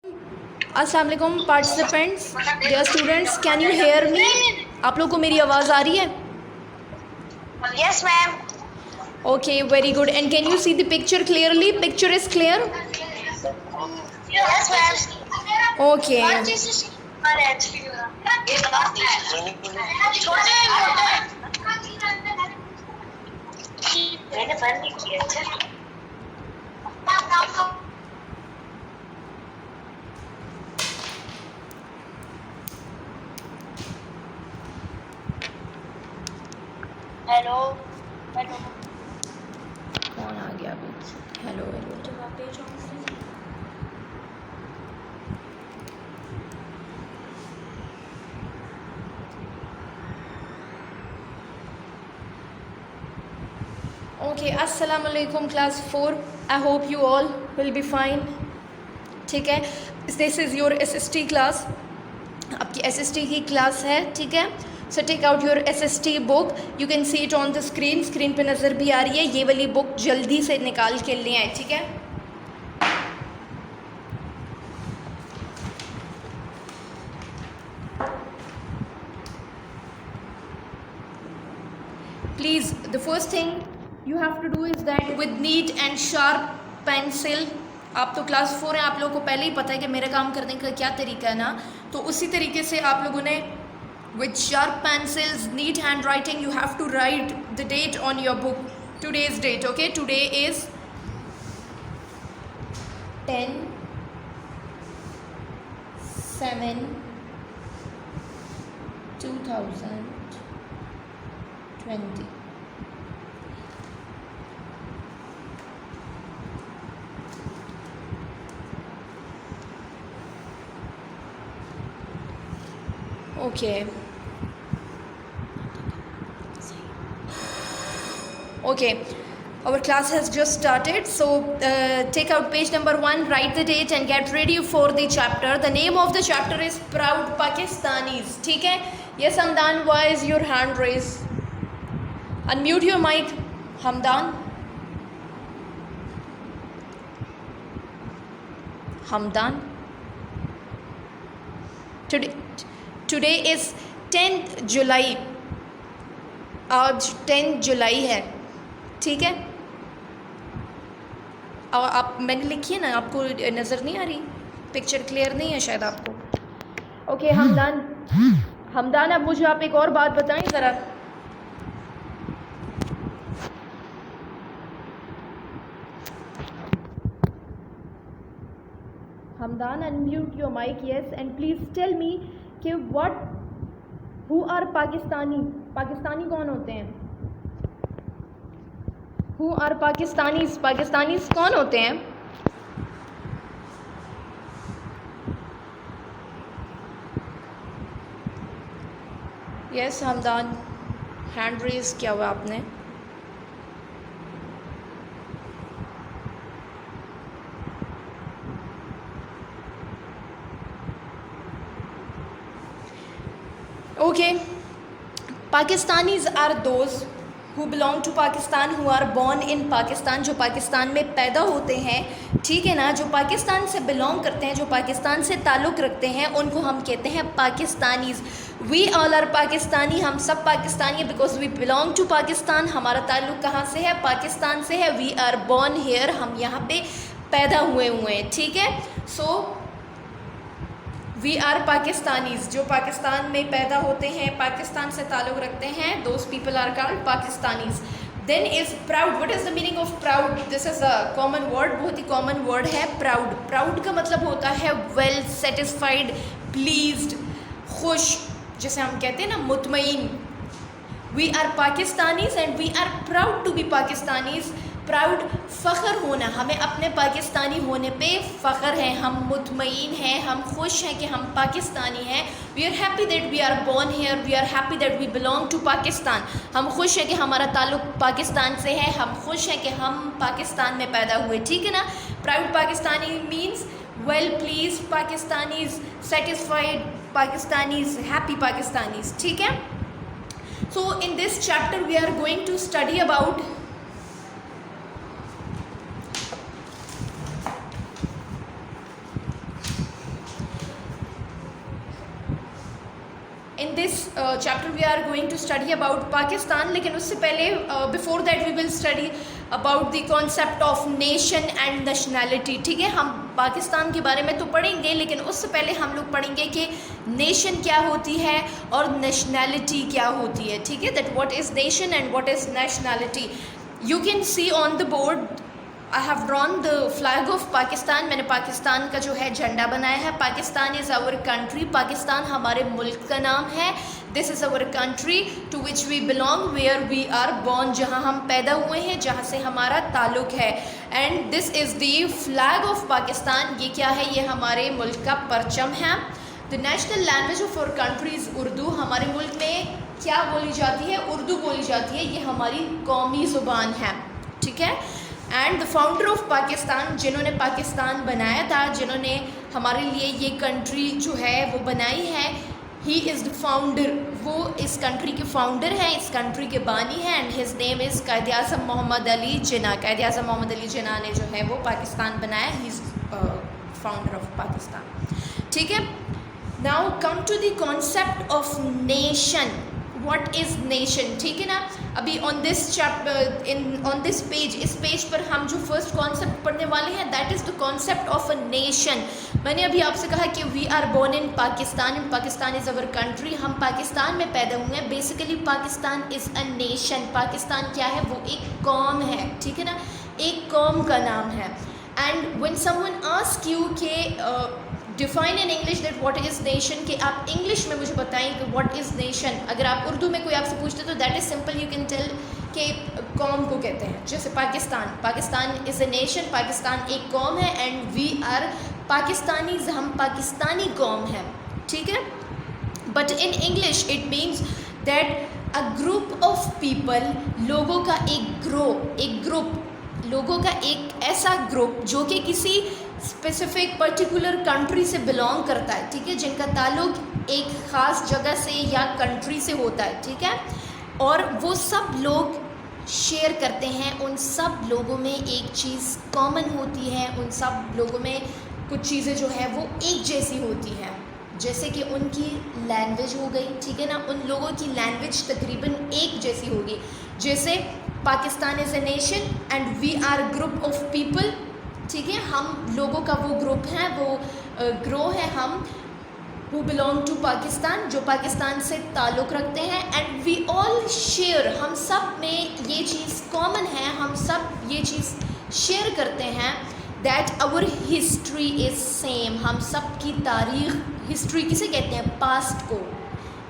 अस्सलाम वालेकुम participants, dear students, can you hear me? आप लोग को मेरी आवाज़ आ रही है? Yes, ma'am. Okay, very good. And can you see the picture clearly? Picture is clear? Yes, ma'am. Okay, मैंने बंद नहीं किया. Hello hello. कौन आ गया अभी? Hello hello. ओके, अस्सलाम वालेकुम class 4. I hope you all will be fine. ठीक है, this is your SST class. आपकी SST की क्लास है. ठीक है, so take out your SST book. You can see it on the screen. Screen पे नज़र भी आ रही है. ये वाली बुक जल्दी से निकाल के ले आए. ठीक है, please. The first thing you have to do is that with neat and sharp pencil. आप तो क्लास 4 हैं, आप लोगों को पहले ही पता है कि मेरा काम करने का क्या तरीका है ना. तो उसी तरीके से आप लोगों ने with sharp pencils, neat handwriting, you have to write the date on your book. Today's date, okay? Today is 10/7/2020. Okay. Okay, our class has just started, so take out page number 1, write the date and get ready for the chapter. The name of the chapter is Proud Pakistanis. ठीक है? Yes, Hamdan, why is your hand raised? Unmute your mic, Hamdan. Hamdan. Today is 10th जुलाई. आज 10 जुलाई है. ठीक है, और आप मैंने लिखी है ना, आपको नज़र नहीं आ रही? पिक्चर क्लियर नहीं है शायद आपको. ओके, हमदान अब मुझे आप एक और बात बताएं ज़रा. Hamdan, unmute your mic. Yes, and please tell me कि हु आर पाकिस्तानी. पाकिस्तानी कौन होते हैं? Who are Pakistanis. पाकिस्तानीज कौन होते हैं? यस हमदान, हैंड रेज किया हुआ आपने. Okay, Pakistanis are those who belong to Pakistan, who are born in Pakistan, जो पाकिस्तान में पैदा होते हैं. ठीक है ना, जो पाकिस्तान से बिलोंग करते हैं, जो पाकिस्तान से ताल्लुक़ रखते हैं, उनको हम कहते हैं Pakistanis. We all are Pakistani. हम सब पाकिस्तानी हैं because we belong to Pakistan. हमारा ताल्लुक़ कहाँ से है? पाकिस्तान से है. We are born here. हम यहाँ पे पैदा हुए हैं. ठीक है, सो वी आर पाकिस्तानीज़. जो पाकिस्तान में पैदा होते हैं, पाकिस्तान से ताल्लुक़ रखते हैं, those people are called Pakistanis. Then is proud. What is the meaning of proud? This is a common word, बहुत ही कॉमन वर्ड है प्राउड. प्राउड का मतलब होता है वेल सेटिस्फाइड, प्लीज्ड, खुश, जैसे हम कहते हैं ना मुतमईन. We are Pakistanis and we are proud to be Pakistanis. Proud, फ़ख्र होना, हमें अपने पाकिस्तानी होने पे फ़ख्र है. हम मुतमईन हैं, हम खुश हैं कि हम पाकिस्तानी हैं. We are happy that we are born here. We are happy that we belong to Pakistan. हम खुश हैं कि हमारा ताल्लुक़ पाकिस्तान से है. हम खुश हैं कि हम पाकिस्तान में पैदा हुए. ठीक है ना. Proud Pakistani means well pleased Pakistanis, satisfied Pakistanis, happy Pakistanis. ठीक है. So in this chapter we are going to study about this chapter we are going to study about Pakistan, लेकिन उससे पहले before that we will study about the concept of nation and nationality. ठीक है, हम पाकिस्तान के बारे में तो पढ़ेंगे, लेकिन उससे पहले हम लोग पढ़ेंगे कि नेशन क्या होती है और नेशनैलिटी क्या होती है। ठीक है, that what is nation and what is nationality. You can see on the board I have drawn the flag of Pakistan. मैंने पाकिस्तान का जो है झंडा बनाया है। Pakistan is our country, Pakistan हमारे मुल्क का नाम है। This is our country to which we belong, where we are born, जहाँ हम पैदा हुए हैं, जहाँ से हमारा ताल्लुक़ है। And this is the flag of Pakistan. ये क्या है? ये हमारे मुल्क का परचम है। The national language of our country is Urdu. हमारे मुल्क में क्या बोली जाती है? उर्दू बोली जाती है। ये हमारी कौमी ज़ुबान है। ठीक है। And the founder of Pakistan, जिन्होंने पाकिस्तान बनाया था, जिन्होंने हमारे लिए ये कंट्री जो है वो बनाई है, ही इज़ द फाउंडर। वो इस कंट्री के फाउंडर हैं, इस कंट्री के बानी हैं। And his name is Quaid-e-Azam Muhammad Ali Jinnah. Quaid-e-Azam Muhammad Ali Jinnah ने जो है वो पाकिस्तान बनाया। He is founder of Pakistan. ठीक है। Now come to the concept of nation. What is nation? ठीक है ना। अभी on this chapter on this page, इस पेज पर हम जो फर्स्ट कॉन्सेप्ट पढ़ने वाले हैं, that is the concept of a nation. मैंने अभी आपसे कहा कि we are born in Pakistan, in Pakistan is our country. हम पाकिस्तान में पैदा हुए हैं। Basically Pakistan is a nation. Pakistan क्या है? वो एक कौम है। ठीक है ना, एक कौम का नाम है। And when someone ask you के define in English that what is nation, कि आप इंग्लिश में मुझे बताएं कि व्हाट इज़ नेशन। अगर आप उर्दू में कोई आपसे पूछते तो that is simple, you can tell कि कौम को कहते हैं। जैसे Pakistan, Pakistan is a nation, Pakistan एक कौम है। एंड वी आर पाकिस्तानीज, हम पाकिस्तानी कौम हैं। ठीक है। But in English it means that a group of people, लोगों का एक ग्रुप, लोगों का एक ऐसा ग्रुप जो कि किसी स्पेसिफिक पर्टिकुलर कंट्री से बिलोंग करता है। ठीक है, जिनका ताल्लुक़ एक ख़ास जगह से या कंट्री से होता है। ठीक है, और वो सब लोग शेयर करते हैं। उन सब लोगों में एक चीज़ कॉमन होती है। उन सब लोगों में कुछ चीज़ें जो है वो एक जैसी होती हैं, जैसे कि उनकी लैंग्वेज हो गई। ठीक है ना, उन लोगों की लैंग्वेज तकरीबन एक जैसी होगी। जैसे Pakistan is a nation and we are group of people. ठीक है, हम लोगों का वो ग्रुप है, वो ग्रो है हम, हु बिलोंग टू पाकिस्तान, जो पाकिस्तान से ताल्लुक़ रखते हैं। एंड वी ऑल शेयर, हम सब में ये चीज़ कॉमन है, हम सब ये चीज़ शेयर करते हैं। That our history is same, हम सब की तारीख़, हिस्ट्री किसे कहते हैं? पास्ट को।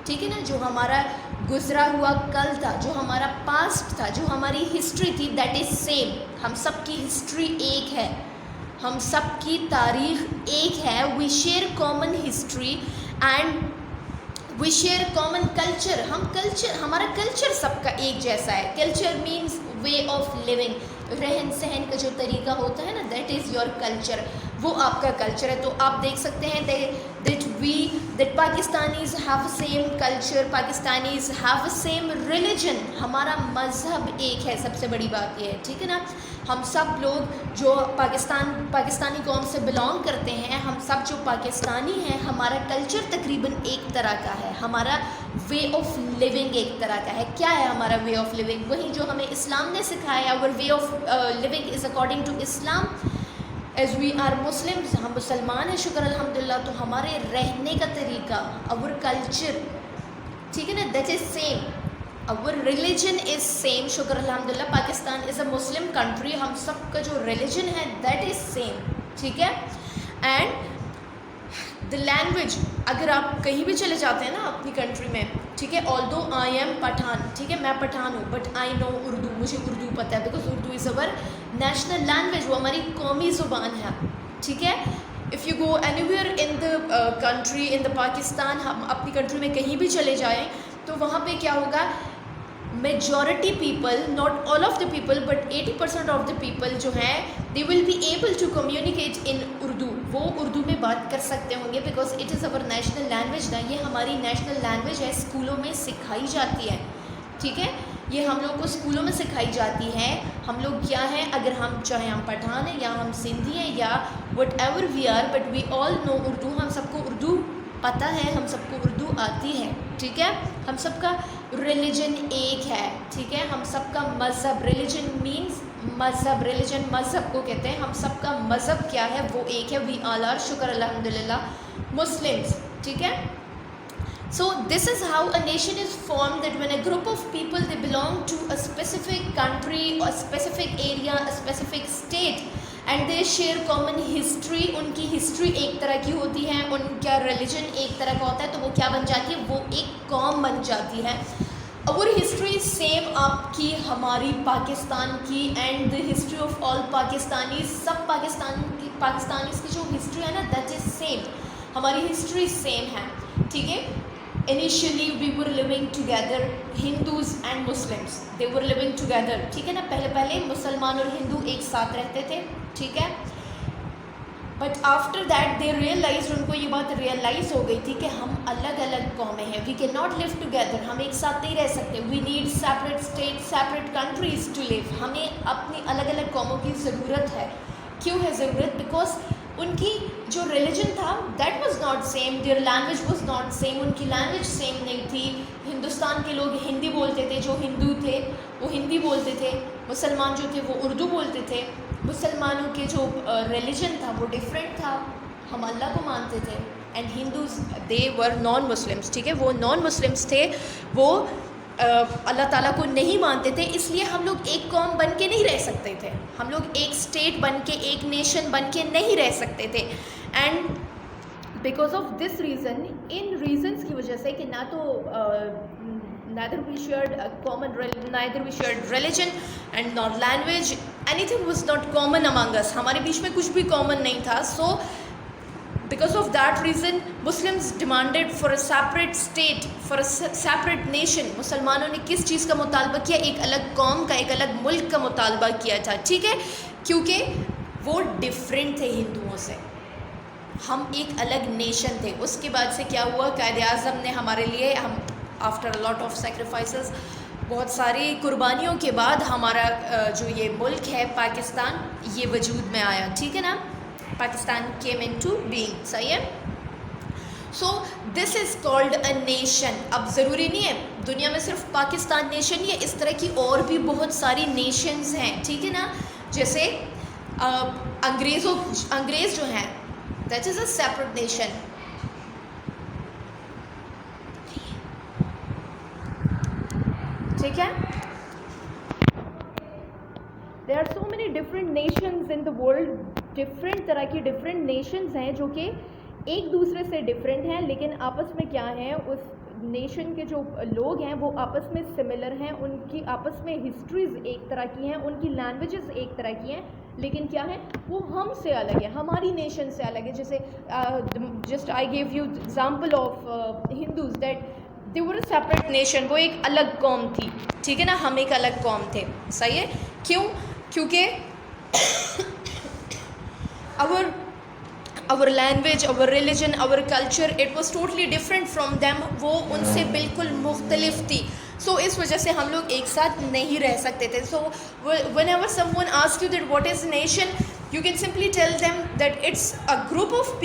ठीक है ना, जो हमारा गुज़रा हुआ कल था, जो हमारा पास्ट था, जो हमारी हिस्ट्री थी, दैट इज़ सेम। हम सब की हिस्ट्री एक है, हम सब की तारीख़ एक है। We share common history and we share common culture. हमारा कल्चर सबका एक जैसा है। Culture means way of living, रहन सहन का जो तरीका होता है ना, दैट इज़ योर कल्चर, वो आपका कल्चर है। तो आप देख सकते हैं that Pakistanis have same culture, Pakistanis have same religion, हमारा मज़हब एक है। सबसे बड़ी बात ये है। ठीक है ना, हम सब लोग जो पाकिस्तानी कौम से बिलोंग करते हैं, हम सब जो पाकिस्तानी हैं, हमारा कल्चर तकरीबन एक तरह का है, हमारा वे ऑफ लिविंग एक तरह का है। क्या है हमारा वे ऑफ लिविंग? वही जो हमें इस्लाम ने सिखाया। Our way of living is according to Islam. As we are Muslims, हम मुसलमान हैं, शुक्र अल्हम्दुलिल्लाह, तो हमारे रहने का तरीका, आवर कल्चर, ठीक है ना, that is same. Our religion is same, शुक्र अल्हम्दुलिल्लाह। Pakistan is a Muslim country, हम सब का जो रिलीजन है दैट इज़ सेम। ठीक है। एंड द लैंग्वेज, अगर आप कहीं भी चले जाते हैं ना अपनी कंट्री में, ठीक है, ऑल्दो आई एम पठान, ठीक है, मैं पठान हूँ, बट आई नो उर्दू, मुझे उर्दू पता है, because Urdu is our national language, वो हमारी कौमी ज़ुबान है। ठीक है। If you go anywhere in the country, in the Pakistan, हम अपनी कंट्री में कहीं भी चले जाएँ तो वहाँ पे क्या होगा, majority people, not all of the people but 80% of the people जो हैं, they will be able to communicate in Urdu, वो उर्दू में बात कर सकते होंगे, because it is our national language ना, ये हमारी नेशनल लैंग्वेज है, स्कूलों में सिखाई जाती है। ठीक है, ये हम लोग को स्कूलों में सिखाई जाती है। हम लोग क्या हैं, अगर हम चाहे हम पठान हैं या हम सिंधी हैं या whatever we are, but we all know Urdu, हम सबको उर्दू पता है, हम सबको उर्दू आती है, ठीक है, हम सबका रिलीजन एक है, ठीक है, हम सबका मज़हब, रिलीजन मीन्स मज़हब, रिलीजन मज़हब को कहते हैं, हम सबका मज़हब क्या है वो एक है, वी ऑल आर, शुक्र अल्हम्दुलिल्लाह मुस्लिम्स, ठीक है. So this is how a nation is formed, that when a group of people they belong to a specific country or specific area, a specific state, and they share common history, उनकी history एक तरह की होती है, उनका religion एक तरह का होता है, तो वो क्या बन जाती है, वो एक कौम बन जाती है. और हिस्ट्री सेम आपकी हमारी पाकिस्तान की and the history of all Pakistani, सब पाकिस्तानीज़ की जो हिस्ट्री है ना, दैट इज़ सेम, हमारी हिस्ट्री सेम है, ठीक है. Initially we were living together, Hindus and Muslims, they were living together, ठीक है ना, पहले मुसलमान और हिंदू एक साथ रहते थे, ठीक है. But after that they realise, उनको ये बात रियलाइज़ हो गई थी कि हम अलग अलग कौमें हैं, we can not live together, हम एक साथ नहीं रह सकते, we need separate state, separate countries to live, हमें अपनी अलग अलग कौमों की ज़रूरत है. क्यों है ज़रूरत? बिकॉज उनकी जो रिलीजन था that was not same, their language was not same, उनकी लैंग्वेज सेम नहीं थी. हिंदुस्तान के लोग हिंदी बोलते थे, जो हिंदू थे वो हिंदी बोलते थे, मुसलमान जो थे वो उर्दू बोलते थे, मुसलमानों के जो रिलीजन था वो डिफरेंट था, हम अल्लाह को मानते थे, and Hindus they were non Muslims, ठीक है, वो नॉन मुस्लिम्स थे, वो अल्लाह ताला को नहीं मानते थे, इसलिए हम लोग एक कौम बन के नहीं रह सकते थे, हम लोग एक स्टेट बन के, एक नेशन बन के नहीं रह सकते थे. And because of this reason, इन रीजन्स की वजह से कि ना तो neither we shared a common neither we shared religion and nor language, anything was not common among us, हमारे बीच में कुछ भी common नहीं था. So because of that reason Muslims demanded for a separate state, for a separate nation. मुसलमानों ने किस चीज़ का मुतालबा किया? एक अलग कौम का, एक अलग मुल्क का मुतालबा किया था, ठीक है, क्योंकि वो डिफरेंट थे हिंदुओं से, हम एक अलग नेशन थे. उसके बाद से क्या हुआ, कायदे आज़म ने हमारे लिए, हम after a lot of sacrifices, बहुत सारी कुर्बानियों के बाद हमारा जो ये मुल्क है पाकिस्तान, ये वजूद में आया, ठीक है ना, पाकिस्तान केम इनटू बीइंग, सही है. So this is called a nation. अब ज़रूरी नहीं है दुनिया में सिर्फ पाकिस्तान नेशन ही है, इस तरह की और भी बहुत सारी नेशंस हैं, ठीक है ना. जैसे अंग्रेज़ जो हैं, that is a separate nation. ठीक है, there are so many different nations in the world, different तरह की डिफरेंट नेशंस हैं जो कि एक दूसरे से डिफरेंट हैं, लेकिन आपस में क्या है, उस नेशन के जो लोग हैं वो आपस में सिमिलर हैं, उनकी आपस में हिस्ट्रीज़ एक तरह की हैं, उनकी लैंग्वेजेस एक तरह की हैं, लेकिन क्या है, वो हमसे अलग है, हमारी नेशन से अलग है. जैसे just I give you example of Hindus, that they were a separate nation, वो एक अलग कौम थी, ठीक है ना, हम एक अलग कौम थे, सही है. क्यों? क्योंकि our language, our religion, our culture, it was totally different from them, वो उनसे बिल्कुल मुख्तलिफ थी. So इस वजह से हम लोग एक साथ नहीं रह सकते थे. So whenever someone asks you that what is nation, you can simply tell them that it's a group of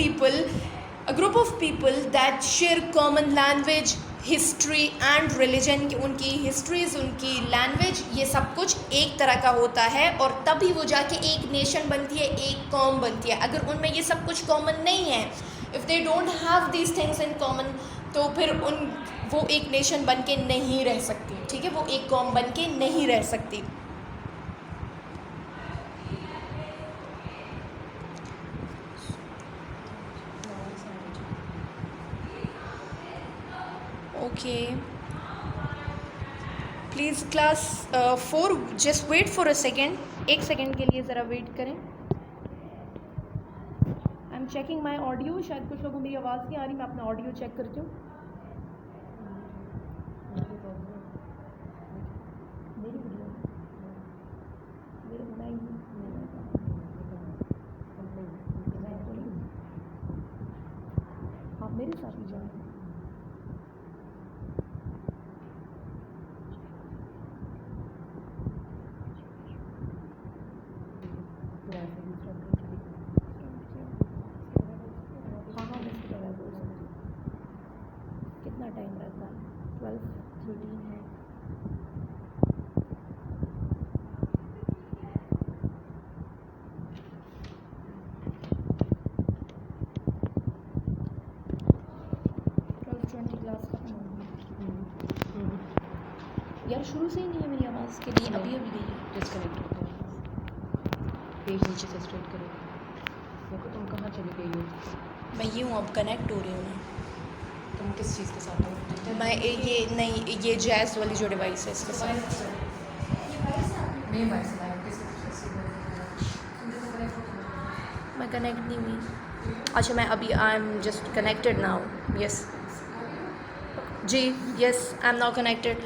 people that share common language, history and religion. उनकी हिस्ट्रीज़, उनकी लैंग्वेज, ये सब कुछ एक तरह का होता है, और तभी वो जाके एक नेशन बनती है, एक कौम बनती है. अगर उनमें ये सब कुछ कॉमन नहीं है, if they don't have these things in common, तो फिर वो एक नेशन बन के नहीं रह सकती, ठीक है, वो एक कौम बन के नहीं रह सकती. Okay, please class 4 just wait for a second, एक सेकेंड के लिए ज़रा वेट करें. I am checking my audio, शायद कुछ लोगों को मेरी आवाज़ नहीं आ रही, मैं अपना ऑडियो चेक करती हूँ. हाँ, मेरे साथ ही जाए. हाँ, मैं इसके बाद बोल सकती हूँ. शुरू से ही नहीं है मेरी आवाज़ के लिए, अभी अभी गई है। डिस्कनेक्ट हो गया। पेज नीचे से स्ट्रेट करो। देखो तुम कहाँ चली गई हो? मैं ये हूँ, अब कनेक्ट हो रही हूँ मैं। तुम किस चीज़ के साथ हो? मैं ये नहीं, ये जैज़ वाली जो डिवाइस है इसके साथ। मैं वाइस लाइव कैसे मैं कनेक्ट नहीं हुई। अच्छा मैं अभी I am just connected now. Yes जी, yes I am now connected.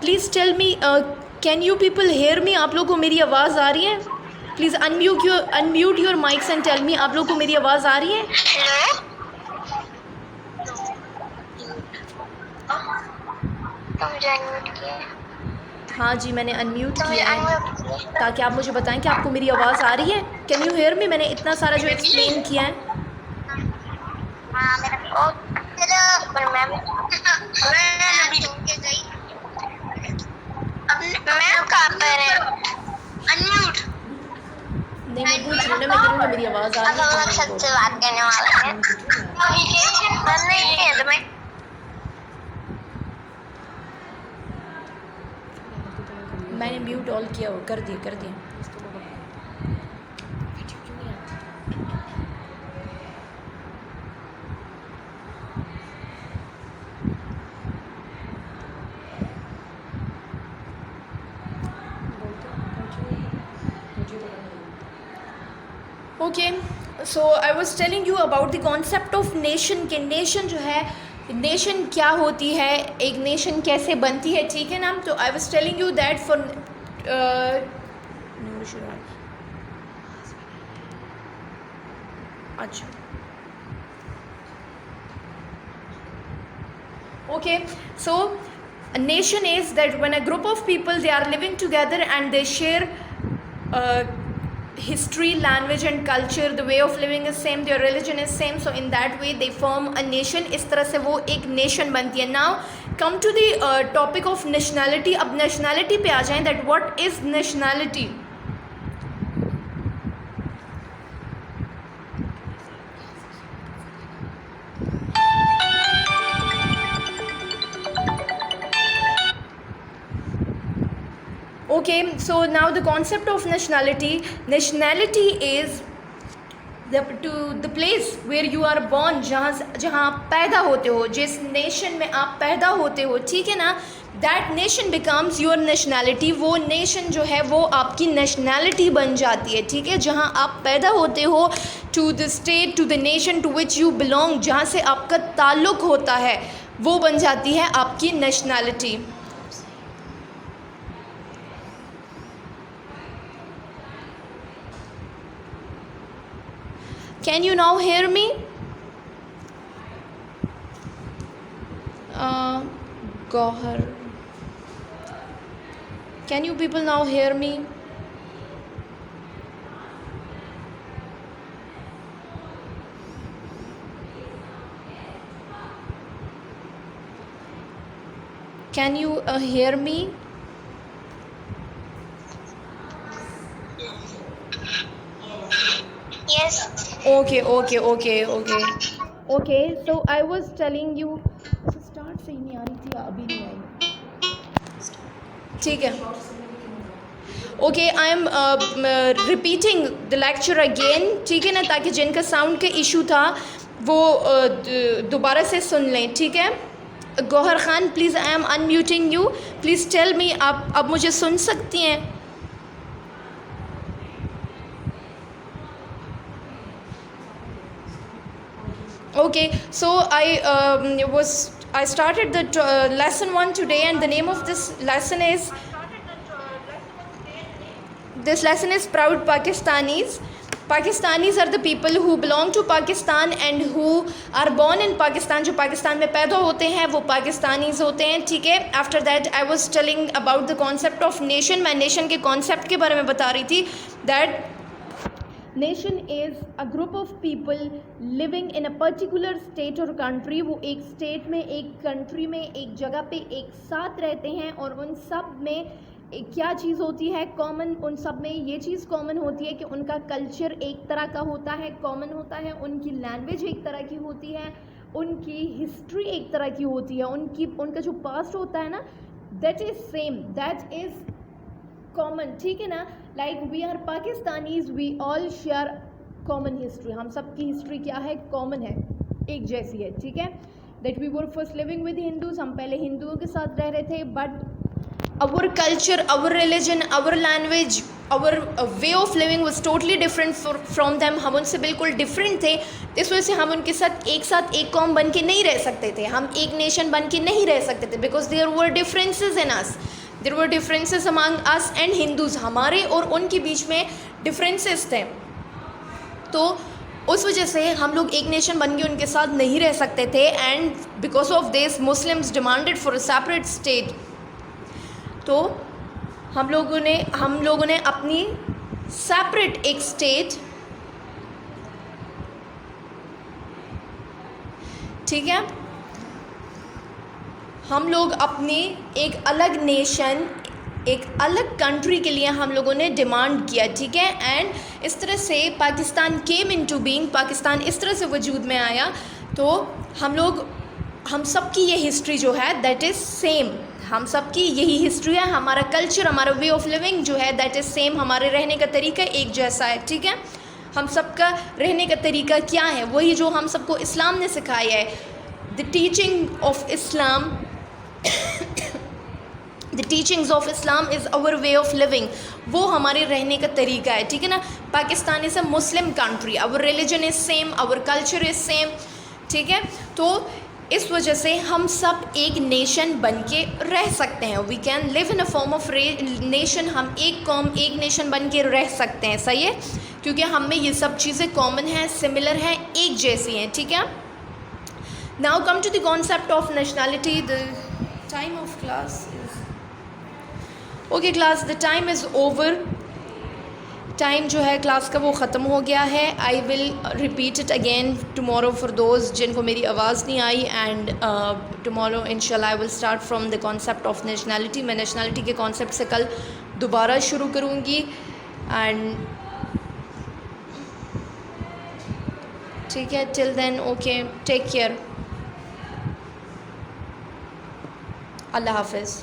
Please tell me, can you people hear me? आप लोगों को मेरी आवाज़ आ रही है? Please unmute your mics and tell me, आप लोगों को मेरी आवाज़ आ रही है? हेलो तुम अनम्यूट किए? हाँ जी, मैंने अनम्यूट तुम किया है अनम्यूट किए? ताकि आप मुझे बताएं कि आपको मेरी आवाज़ आ रही है। कैन यू हेयर मी? मैंने इतना सारा जो एक्सप्लेन किया है। हाँ मेरा ओ तेरा पर मैं अभी रुक के गई। अब मैं कहाँ पर है? अनम्यूट। नहीं मैं पूछ रही हूँ ना, मैं कह रही हूँ कि मेरी आवाज़ आ अब रही हम है लोग सच से बात करने वाले हैं। नहीं है तो मैं मैंने म्यूट ऑल किया हो, कर दिया। Okay, so I was telling you about the concept of nation के नेशन जो है, नेशन क्या होती है, एक नेशन कैसे बनती है, ठीक है ना। तो I was telling you that for अच्छा okay, so a nation is that when a group of people they are living together and they share history, language and culture, the way of living is same, their religion is same, so in that way they form a nation. इस तरह से वो एक nation बनती है. Now come to the topic of nationality. अब nationality पे आ जाएं, that what is nationality? Okay, so now the concept of nationality is the place where you are born, जहाँ आप पैदा होते हो, जिस नेशन में आप पैदा होते हो, ठीक है ना, that nation becomes your nationality. वो नेशन जो है वो आपकी नेशनैलिटी बन जाती है, ठीक है। जहाँ आप पैदा होते हो, to the state, to the nation to which you belong, जहाँ से आपका ताल्लुक़ होता है, वो बन जाती है आपकी nationality. Can you now hear me? Gohar. Can you people now hear me? Can you hear me? yes. Okay. So I was telling you, start से ही नहीं आ रही थी, अभी नहीं आई, ठीक है. Okay, I am repeating the lecture again, ठीक है ना, ताकि जिनका साउंड का इशू था वो दोबारा से सुन लें, ठीक है. Gauhar Khan, please I am unmuting you, please tell me, आप अब मुझे सुन सकती हैं? Okay, so I started the lesson 1 today, and the name of this lesson is Proud Pakistanis. Pakistanis are the people who belong to Pakistan and who are born in Pakistan. जो पाकिस्तान में पैदा होते हैं वो पाकिस्तानीज़ होते हैं, ठीक है. After that I was telling about the concept of nation. मैं nation के concept के बारे में बता रही थी, that nation is a group of people living in a particular state और कंट्री. वो एक स्टेट में, एक कंट्री में, एक जगह पे एक साथ रहते हैं और उन सब में क्या चीज़ होती है कॉमन उन सब में? ये चीज़ कॉमन होती है कि उनका कल्चर एक तरह का होता है, कॉमन होता है, उनकी लैंग्वेज एक तरह की होती है, उनकी हिस्ट्री एक तरह की होती है, उनका जो पास्ट होता है ना, that is same, that is common, ठीक है ना। Like we are Pakistanis, we all share common history, हम सब की हिस्ट्री क्या है, कॉमन है, एक जैसी है, ठीक है। That we were first living with Hindus, हम पहले हिंदुओं के साथ रह रहे थे, but our culture, our religion, our language, our way of living was totally different from them. हम उनसे बिल्कुल डिफरेंट थे, इस वजह से हम उनके साथ एक कौम बन के नहीं रह सकते थे, हम एक नेशन बन के नहीं रह सकते थे, because there were differences in us, there were differences among us and Hindus, हमारे और उनके बीच में डिफरेंसेस थे। तो उस वजह से हम लोग एक नेशन बन के उनके साथ नहीं रह सकते थे, and because of this Muslims demanded for a separate state. तो हम लोगों ने अपनी सेपरेट एक स्टेट, ठीक है, हम लोग अपनी एक अलग नेशन, एक अलग कंट्री के लिए हम लोगों ने डिमांड किया, ठीक है। एंड इस तरह से Pakistan came into being, Pakistan इस तरह से वजूद में आया। तो हम सब की ये हिस्ट्री जो है दैट इज़ सेम, हम सब की यही हिस्ट्री है, हमारा कल्चर, हमारा वे ऑफ लिविंग जो है दैट इज़ सेम, हमारे रहने का तरीका एक जैसा है, ठीक है। हम सबका रहने का तरीका क्या है, वही जो हम सबको इस्लाम ने सिखाया है, the teaching of Islam the teachings of Islam is our way of living, वो हमारे रहने का तरीका है, ठीक है ना। Pakistan is a Muslim country, our religion is same, our culture is same, ठीक है। तो इस वजह से हम सब एक नेशन बन के रह सकते हैं, we can live in a form of nation, हम एक कौम, एक नेशन बन के रह सकते हैं, सही है, क्योंकि हम में ये सब चीज़ें कॉमन हैं, सिमिलर हैं, एक जैसी हैं, ठीक है। Now come to the concept of nationality. The time of class is okay class, the time is over, time जो है क्लास का वो ख़त्म हो गया है। I will repeat it again tomorrow for those जिनको मेरी आवाज़ नहीं आई, एंड टमोरो इंशाल्लाह I will start from the concept of nationality. मैं नेशनैलिटी के कॉन्सेप्ट से कल दोबारा शुरू करूँगी, एंड ठीक है, till then okay, take care, अल्लाह हाफिज़।